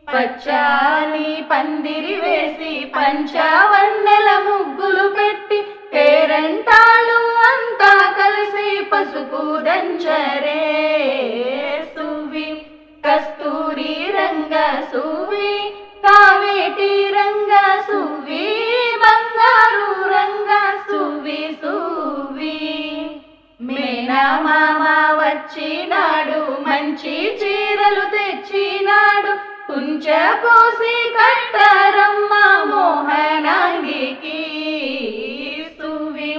పచ్చాని పందిరి వేసి పంచవన్నెల ముగ్గులు పెట్టి పేరంటాలు అంతా కలిసి పసుపు దంచరే సువి కస్తూరి రంగ సువి కావేటి రంగ సువి బంగారు రంగ సువి సువి మేనమామ వచ్చినాడు మంచి చీరలు తెచ్చినాడు కుంచ పోసి కట్టరమ్మ మోహనాంగికి సువి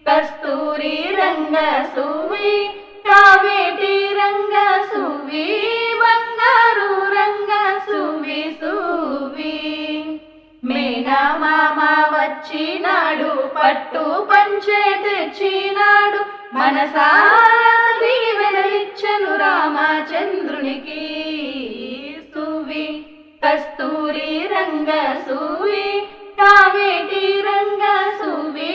కస్తూరి రంగ సువి కావేటి రంగ సువి బంగారు రంగ సువి సువి మేన మేనమామ వచ్చినాడు, పట్టు పంచే తెచ్చినాడు, మనసారా దీవెనలిచ్చెను రామచంద్రునికి. సువి కస్తూరి రంగ సువి, కావేటి రంగ సువి,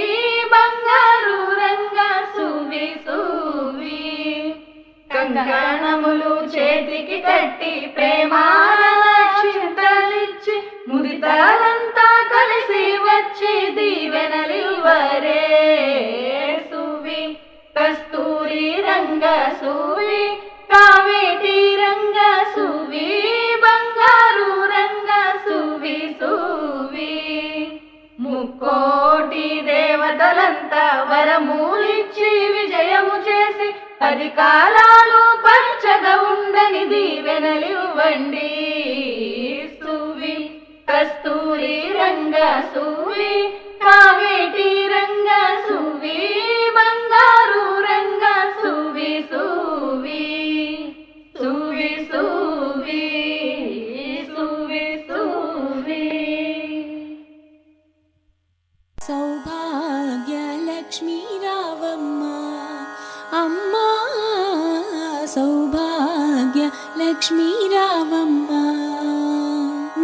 బంగారు రంగ సువి సువి. కంకణములు చేతికి కట్టి ప్రేమాక్షింతలిచ్చి, ముదితలంతా కలిసి వచ్చి దీవెనలివ్వరే. సువి కస్తూరి రంగ సువి, కావేటి రంగ సువి, బంగారు రంగ సువి సువి. ముక్కోటి దేవతలంతా వరమూలిచ్చి విజయము చేసి, 10 కాలాలు పచ్చగా ఉండని దీవెనలివ్వండి. సువి కస్తూరి రంగ సువి, కావేటి రంగ సువి, బంగారు రంగ సువి సువి. సువి సువి సువి సువి. సౌభాగ్య లక్ష్మీ రావమ్మ అమ్మా, సౌభాగ్య లక్ష్మీ రావమ్మ.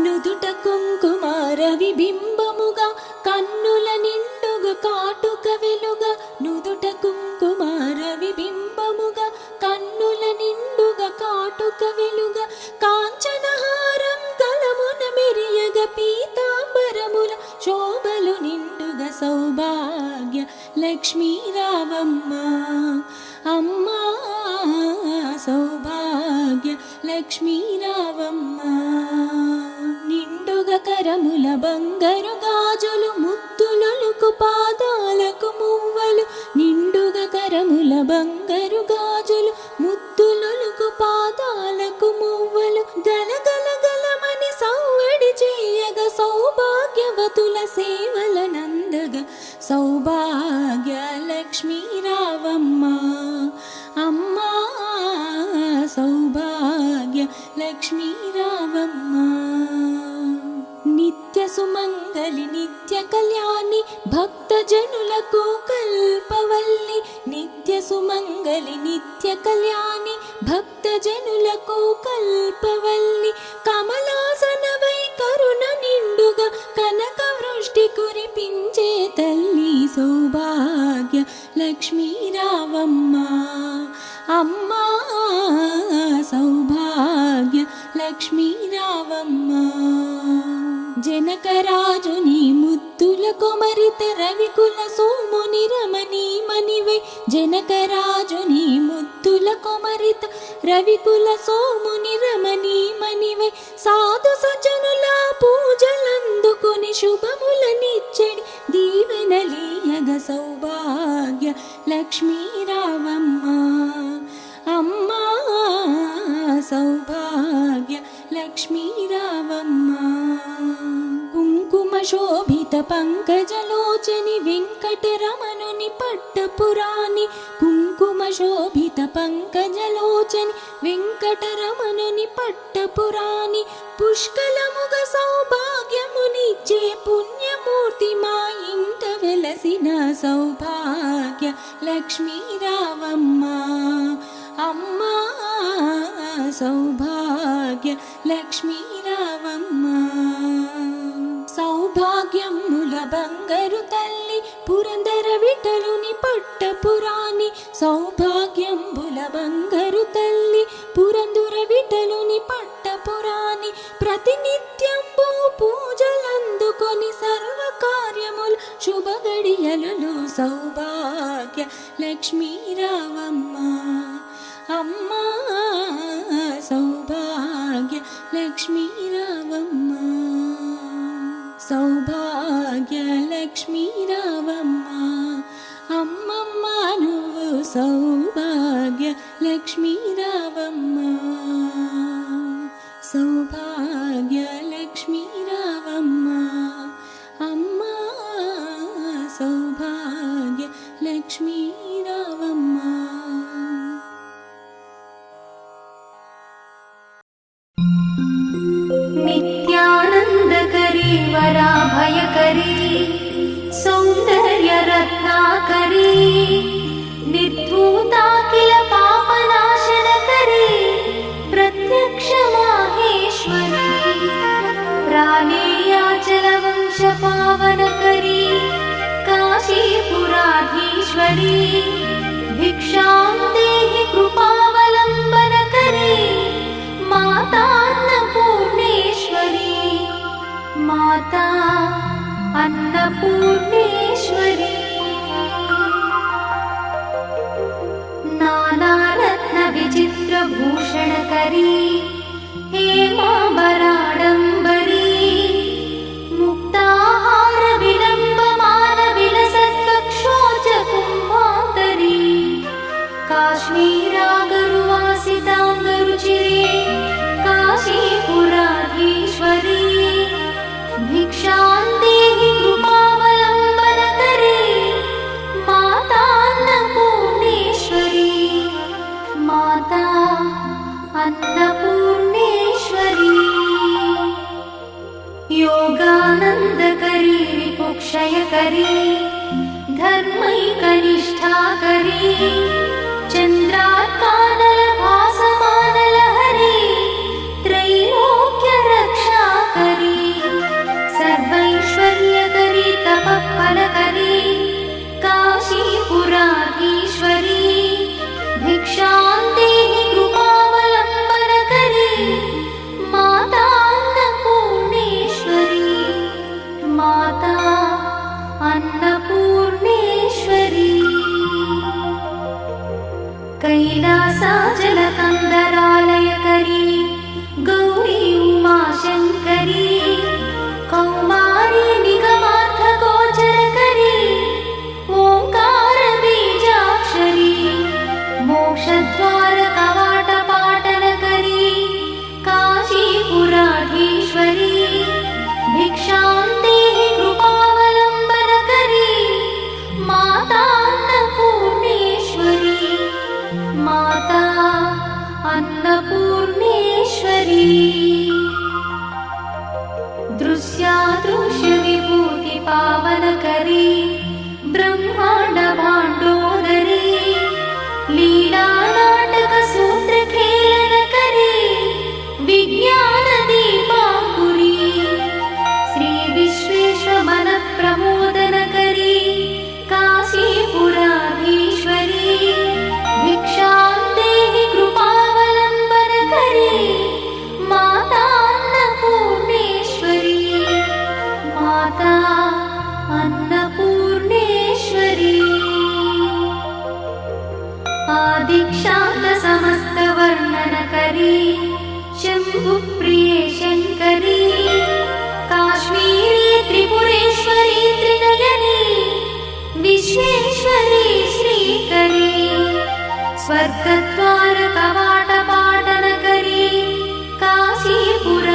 నుదుట కుంకుమార విబింబముగా, కన్నుల నిండుగా కాటుక వెలుగా. నుదుట కుంకుమార విబింబముగా, కన్నుల నిండుగా కాటుక వెలుగా. కాంచనహారం తలమున మెరియగ, పీతాంబరముల శోభలు నిండుగా. సౌభాగ్య లక్ష్మీ రావమ్మ అమ్మా, సౌభాగ్య లక్ష్మీ రావమ్మ. నిండుగా కరముల బంగారు గాజులు, ముద్దులొలుకు పాదాలకు మువ్వలు. నిండుగా కరముల బంగారు గాజులు, ముద్దులొలుకు పాదాలకు మువ్వలు. గలగల గలమని సవ్వడి చేయగ, సౌభాగ్యవతుల సేవల నందగ. సౌభాగ్య లక్ష్మీ రావమ్మ అమ్మా, సౌభాగ్య లక్ష్మీ రావమ్మ. నిత్య సుమంగళి నిత్య కళ్యాణి, భక్త జనులకు కల్పవల్లి. నిత్య సుమంగళి నిత్య కళ్యాణి, భక్త జనులకు కల్పవల్లి. కమలాసనవై కరుణ నిండుగా, కనక వృష్టి కురిపించే తల్లి. సౌభాగ్య లక్ష్మీ రావమ్మ అమ్మా, సౌభాగ్య లక్ష్మీ రావమ్మ. జనకరాజుని ముద్దుల కొమరిత, రవికుల సోముని రమణీ మణివై. జనకరాజుని ముద్దుల కొమరిత, రవికుల సోముని రమణీ మణివై. సాధు సజ్జనుల పూజలందుకొని, శుభములనిచ్చెడి దీవెనలీయగ. సౌభాగ్య లక్ష్మీ రావమ్మ అమ్మా, సౌభాగ్య లక్ష్మీ రావమ్మ. కుంకుమ శోభిత పంకజలోచని, వెంకటరమణుని పట్టపురాణి. కుంకుమ శోభిత పంకజలోచని, వెంకటరమణుని పట్టపురాణి. పుష్కలముగ సౌభాగ్యమునిచ్చే పుణ్యమూర్తి, మా ఇంట వెలసిన. సౌభాగ్య లక్ష్మీ రావమ్మ అమ్మా, సౌభాగ్య లక్ష్మీ రావమ్మ. సౌభాగ్యముల బంగారు తల్లి, పురందర విఠలుని పట్టపురాణి. సౌభాగ్యంబుల బంగారు తల్లి, పురందర విఠలుని పట్టపురాణి. ప్రతినిత్యంబు పూజలందుకొని, సర్వకార్యములు శుభగడియలలో. సౌభాగ్య లక్ష్మీ రావమ్మ అమ్మా, సౌభాగ్య లక్ష్మీ రావమ్మ. సౌభాగ్య లక్ష్మీ రావమ్మ అమ్మమ్మ, నువ్వు సౌభాగ్య లక్ష్మీ రావమ్మ. సౌభాగ్య లక్ష్మీ రావమ్మ అమ్మా, సౌభాగ్య లక్ష్మీ రావమ్మ. నిత్యానందకరీ వరా भयकरी सौन्दर्यरत्नाकरी निर्धूता किल पापनाशनकरी प्रत्यक्ष माहेश्वरी प्राणेयाचलवंशपावनकरी काशीपुराधीश्वरी भिक्षां देहि कृपावलम्बनकरी माता अन्नपूर्णेश्वरी माता अन्नपूर्णेश्वरी नानारत्नविचित्रभूषणकरी हेमाम्बराडम्बरी मुक्ताहारविलम्बमानविलसत्कक्षोजकुम्भान्तरी काश्मीरागरुवासिताङ्गरुचिरे काशीपुराधीश्वरी भिक्षां देहि कृपावलम्बनकरी माता अन्नपूर्णेश्वरी माता अन्नपूर्णेश्वरी योगानन्दकरी रिपुक्षयकरी धर्मैकनिष्ठाकरी चन्द्रात्कानलभासमानलहरी त्रैलोक्यरक्षाकरी सर्वैश्वर्यकरी तपःफलकरी काशीपुराधीश्वरी भिक्षां देहि कृपावलम्बनकरी माता अन्नपूर्णेश्वरी माता अन्नपूर्णेश्वरी कैलासाचलकन्दरालयकरी गौरी उमाशङ्करी कौमारी निगमार्थगोचरकरी ओङ्कारबीजाक्षरी मोक्षद्वारकवाटपाटनकरी काशीपुराधीश्वरी भिक्षां देहि कृपावलम्बनकरी माता अन्नपूर्णेश्वरी माता अन्नपूर्णेश्वरी दृश्यादृश्यविभूतिपावनकरी ब्रह्माण्डभाण्डोदरी लीलानाटकसूत्रखेलनकरी विज्ञानदीपाङ्कुरी श्रीविश्वेश्वरमनप्रमोदनकरी काशीपुराधीश्वरी भिक्षां देहि कृपावलम्बनकरी माता अन्नपूर्णेश्वरी माता अन्नपूर्णेश्वरी आदिक्षान्तसमस्तवर्णनकरी शम्भुप्रिये शङ्करी काश्मीरी त्रिपुरेश्वरी त्रिनयनी विश्वेश्वरी श्रीकरी स्वर्गद्वारकवाटपाटनकरी काशीपुराधीश्वरी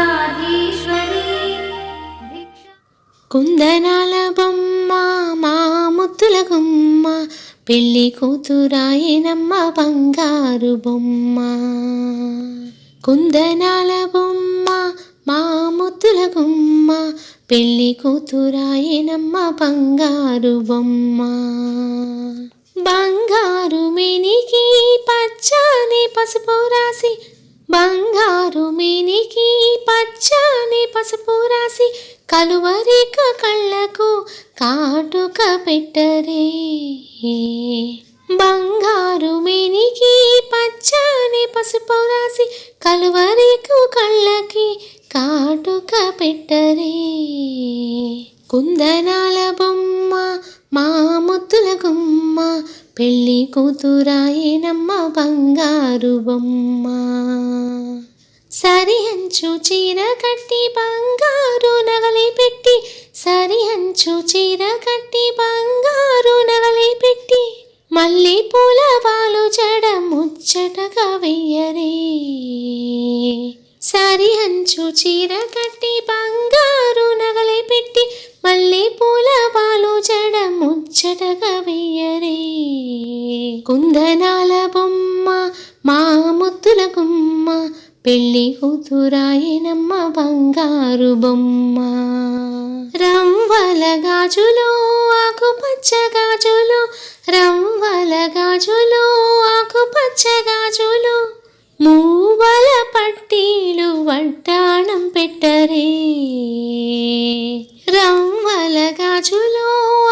కుందనాల బొమ్మ మా ముద్దుల గుమ్మ పెళ్లి కూతురాయనమ్మ బంగారు బొమ్మ కుందనాల బొమ్మ మా ముద్దుల గుమ్మ పెళ్లి కూతురాయనమ్మ బంగారు బొమ్మ బంగారు మేనికి పచ్చని పసుపు రాసి బంగారు మేనికి పచ్చని పసుపు రాసి కలువరిక కళ్ళకు కాటుక పెట్టరే బంగారు మేనికి పచ్చని పసుపు రాసి కలువరికు కళ్ళకి కాటుక పెట్టరే కుందనాల బొమ్మ మా ముద్దుల గుమ్మ పెళ్లి కూతురాయనమ్మ బంగారు బొమ్మ సరి అంచు చీర కట్టి బంగారు నగలి పెట్టి సరి అంచు చీర కట్టి బంగారు నగలి పెట్టి మల్లె పూల వాలు జడ ముచ్చటగా వెయ్యరే సరి అంచు చీర కట్టి బంగారు నగలి పెట్టి మల్లె పూల వాలు జడ ముచ్చటగా వెయ్యరే కుందనాల బొమ్మ మా ముద్దుల గుమ్మ పెళ్లి కూతురాయనమ్మ బంగారు బొమ్మ రమ్మ గాజులు ఆకుపచ్చ గాజులు రవ్వల గాజులు ఆకుపచ్చ గాజులు మూవల పట్టీలు వడ్డాణం పెట్టరే రవ్వల గాజులు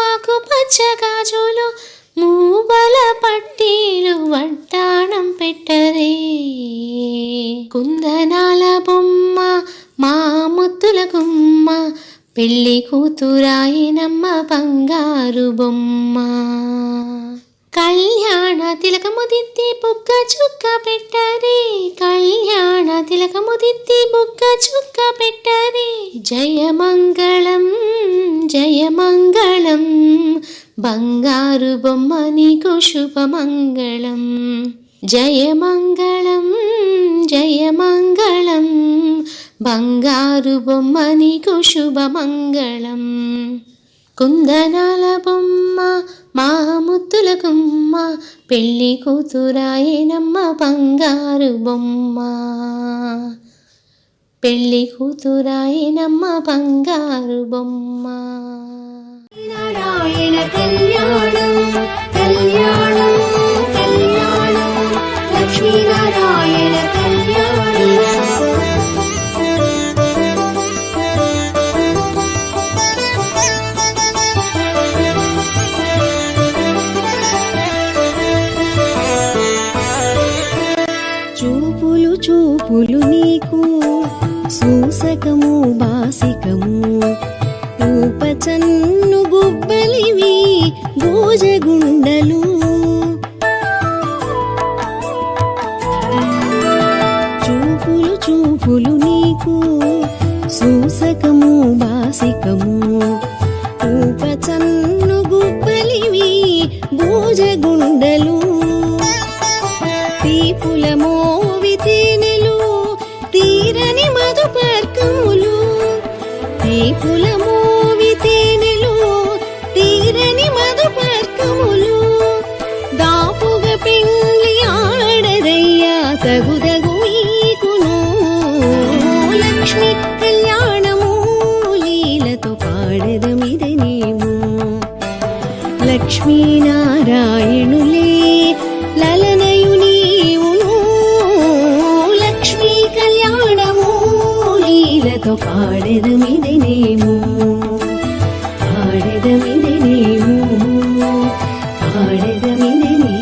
ఆకుపచ్చ గాజులు మూవల పట్టీలు వడ్డాణం పెట్టరే కుందనాల బొమ్మ మా ముద్దుల గుమ్మ పెళ్లి కూతురాయినమ్మ బంగారు బొమ్మ కళ్యాణ తిలకము దిద్ది బుగ్గ చుక్క పెట్టరే కళ్యాణ తిలకము దిద్ది బుగ్గ చుక్క పెట్టరే జయమంగళం జయమంగళం బంగారు బొమ్మ నీకు శుభమంగళం జయమంగళం జయమంగళం బంగారు బొమ్మ నీకు శుభమంగళం కుందనాల బొమ్మ మా ముద్దుల గుమ్మ పెళ్లి కూతురాయినమ్మ బంగారు బొమ్మ పెళ్లి కూతురాయినమ్మ బంగారు బొమ్మ నారాయణ కళ్యాణం కళ్యాణం కళ్యాణం లక్ష్మీనారాయణ కళ్యాణం చూపులు చూపులు నీకు సూసకము బాసికము ఊపచన్ను గుబ్బలివి భోజగుండలు చూపులు చూపులు నీకు సూసకము బాసికము ఊపచన్ను గుబ్బలివి భోజగుండలు తీపుల మోవి తేనెలు తీరని మధుపర్కములు తీపుల మోవి తేనెలు తీరని మధుపర్కములు దాపుగా పెండ్లి ఆడదయ్యా తగుదగు మీకును లక్ష్మి కళ్యాణము లీలతో పాడదమిదనేము లక్ష్మీనారాయణులే లలనయు నీవును లక్ష్మీ కళ్యాణము లీలతో పాడెదమిదనేము పాడెదమిదనేము పాడెదమిదనేము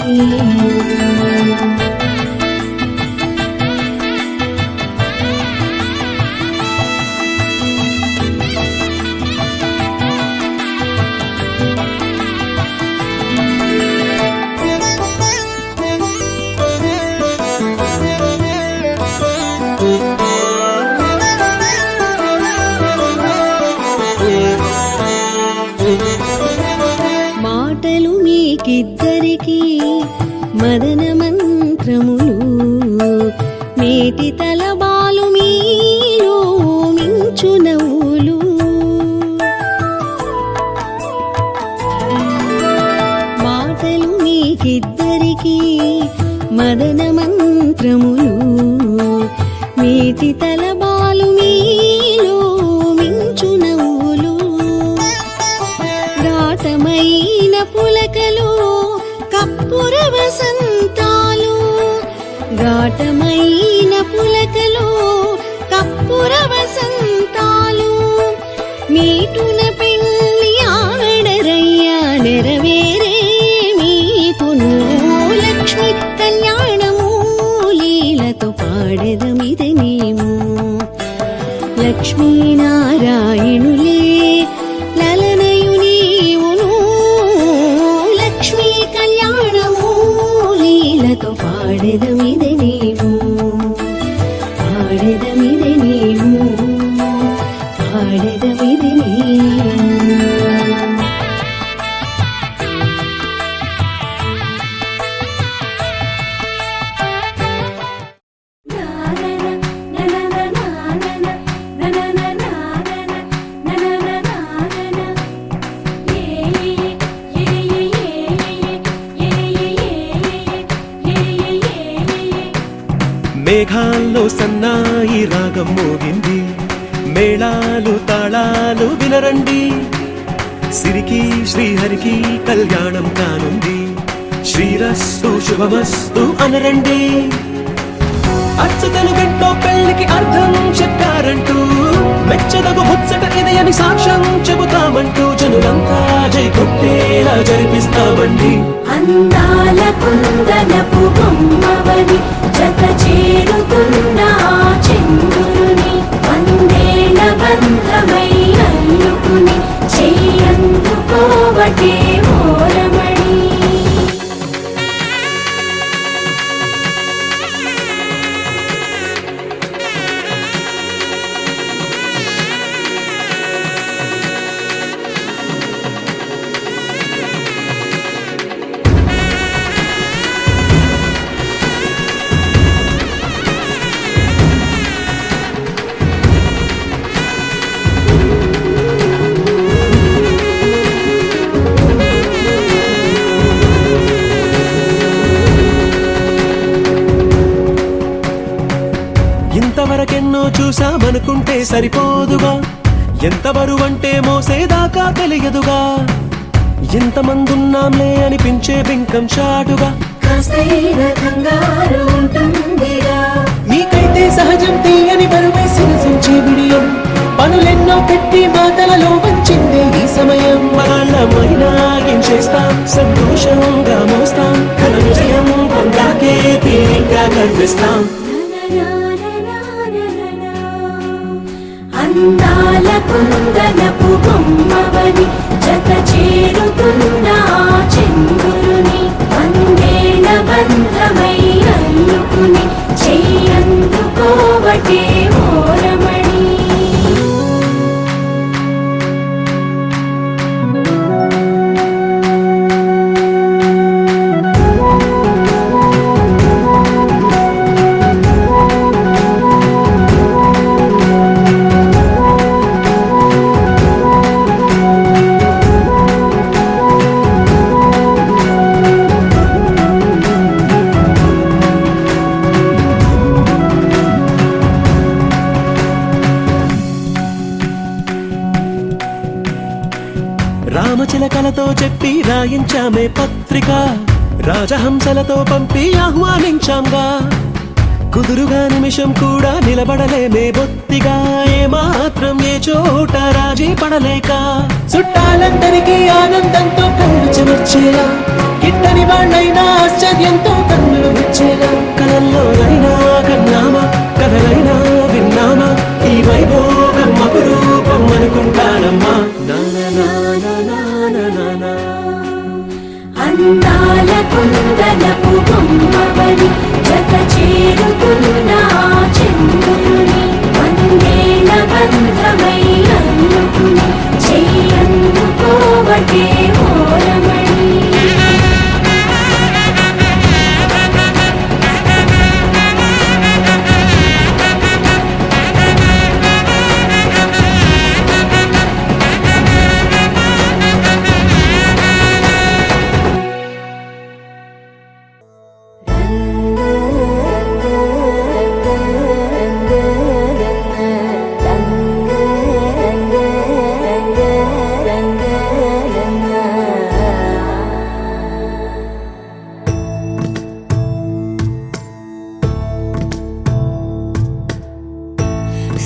మాటలు మీకిద్దరికి మదన మంత్రములు మేటి తలబాలు మీలో మించు నవ్వులు మాటలు మీకిద్దరికి మదన మంత్రములు మేటి తలబాలు మీలో మించు నవ్వులు ఘాటమైన పులకలు కప్పుర వసంతాలు ఘాటమైన పులకలు కప్పుర వసంతాలు మీటున పెళ్లి ఆడరయ్యా నెరవేరే మీకును లక్ష్మి కళ్యాణము లీలతో పాడెదమిదనేము లక్ష్మీనారాయణులే లలనయు నీవును లక్ష్మీ కళ్యాణము లీలతో పాడెదమిదనేము పాడెదమిదనేము పాడెదమిదనేము మేఘాల్లో సన్నాయి రాగం మోగింది మేళాలు తాళాలు వినరండి సిరికి శ్రీహరికి కళ్యాణం కానుంది. శ్రీరస్తు శుభమస్తు అనరండి. అచ్చతలు గంటో పెళ్లికి అర్థం చెప్పారంటూ మెచ్చదగు ముచ్చట ఇది అని సాక్ష్యం చెబుతామంటూ జనులంతా జై కొట్టేలా జరిపిస్తామండి. అందాల కుందనపు బొమ్మవని జత చేరుతున్న చంద్రుని వందేళ్ల బంధమై అల్లుకుని చెయ్యందుకోవటే ఓరమణి. ఇంతవరకెన్నో చూసామనుకుంటే సరిపోదుగా, ఎంత బరువంటే మోసేదాకా తెలియదుగా. ఇంతమందున్నాంలే అనిపించే బింకం చాటుగా మీకైతే సహజం తీయని బరువై సిరసించే విడియం. పనులెన్నో పెట్టి మాటలలో వంచిందే ఈ సమయం. మనాళ్ళమైనా ఏం చేస్తాం, సంతోషంగా మోస్తాం. ఘన విజయం పొందాకే తీరిగ్గా కనిపిస్తాం. అందాల కుందనపు బొమ్మవని జత చేరుతున్న చంద్రుని వందేళ్ల బంధమై అల్లుకుని చెయ్యందుకోవటే ఓరమణి. రామచిలకలతో చెప్పి రాయించామే పత్రిక, రాజహంసలతో పంపి ఆహ్వానించాంగా. కుదురుగా నిమిషం కూడా నిలబడలేమే బొత్తిగా, ఏమాత్రం ఏ చోట రాజీ పడలేక. చుట్టాలందరికీ ఆనందంతో కళ్ళు చెమర్చేలా, గిట్టని వాళ్ళైనా ఆశ్చర్యంతో కన్నులు విచ్చేలా. కలల్లోనైనా కన్నామా, కథలైనా విన్నామా, ఈ వైభోగం అపురూపం అనుకుంటానమ్మా. అందాల కుందనపు బొమ్మవని జత చేరుతున్న చంద్రుని వందేళ్ల బంధమై అల్లుకుని చెయ్యందుకోవటే ఓరమణి.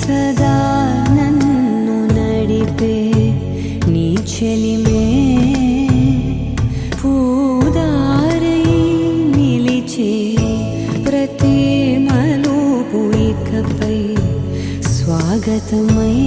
సదా నన్ను నడిపే నీ చెలిమే పూదారై నిలిచే ప్రతి మలుపు ఇకపై స్వాగతమై